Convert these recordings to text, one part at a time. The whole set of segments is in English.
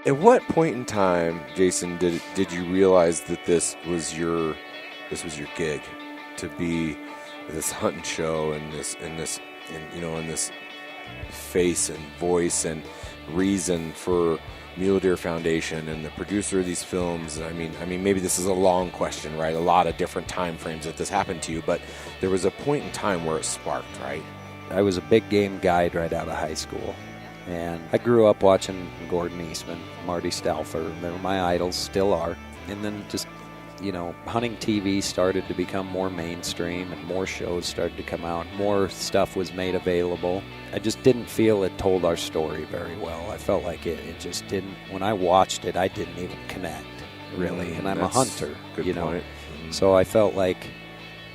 At what point in time, Jason, did you realize that this was your gig, to be this hunting show and this face and voice and reason for Mule Deer Foundation and the producer of these films? I mean, maybe this is a long question, right? A lot of different time frames that this happened to you, but there was a point in time where it sparked, right? I was a big game guide right out of high school. And I grew up watching Gordon Eastman, Marty Stauffer. They were my idols, still are. And then just, hunting TV started to become more mainstream and more shows started to come out. More stuff was made available. I just didn't feel it told our story very well. I felt like it just didn't. When I watched it, I didn't even connect, really. And I'm a hunter, good point. So I felt like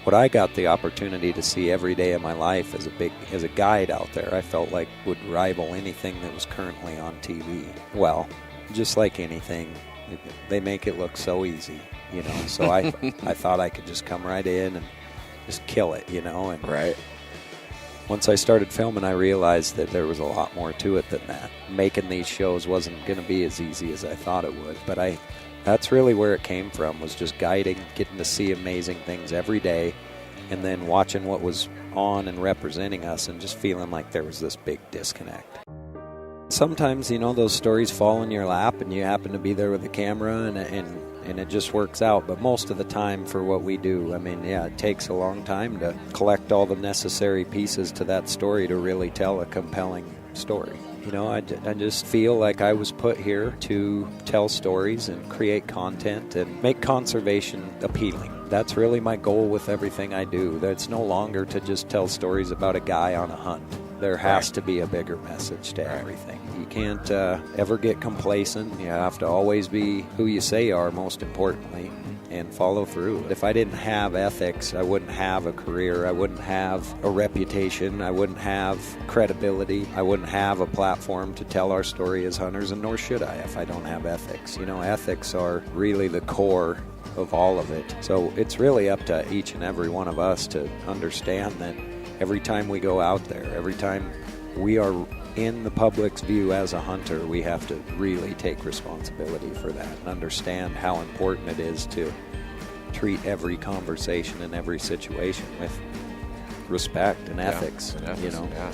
what I got the opportunity to see every day of my life as a guide out there, I felt like would rival anything that was currently on TV. Well, just like anything, they make it look so easy, So I thought I could just come right in and just kill it, And right. Once I started filming, I realized that there was a lot more to it than that. Making these shows wasn't going to be as easy as I thought it would, but that's really where it came from, was just guiding, getting to see amazing things every day, and then watching what was on and representing us and just feeling like there was this big disconnect. Sometimes, those stories fall in your lap and you happen to be there with the camera and it just works out. But most of the time for what we do, it takes a long time to collect all the necessary pieces to that story to really tell a compelling story. I just feel like I was put here to tell stories and create content and make conservation appealing. That's really my goal with everything I do. It's no longer to just tell stories about a guy on a hunt. There has to be a bigger message to everything. You can't ever get complacent. You have to always be who you say you are, most importantly, and follow through. If I didn't have ethics, I wouldn't have a career. I wouldn't have a reputation. I wouldn't have credibility. I wouldn't have a platform to tell our story as hunters, and nor should I if I don't have ethics. Ethics are really the core of all of it. So it's really up to each and every one of us to understand that every time we go out there, every time we are in the public's view as a hunter, we have to really take responsibility for that and understand how important it is to treat every conversation and every situation with respect and ethics, Yeah.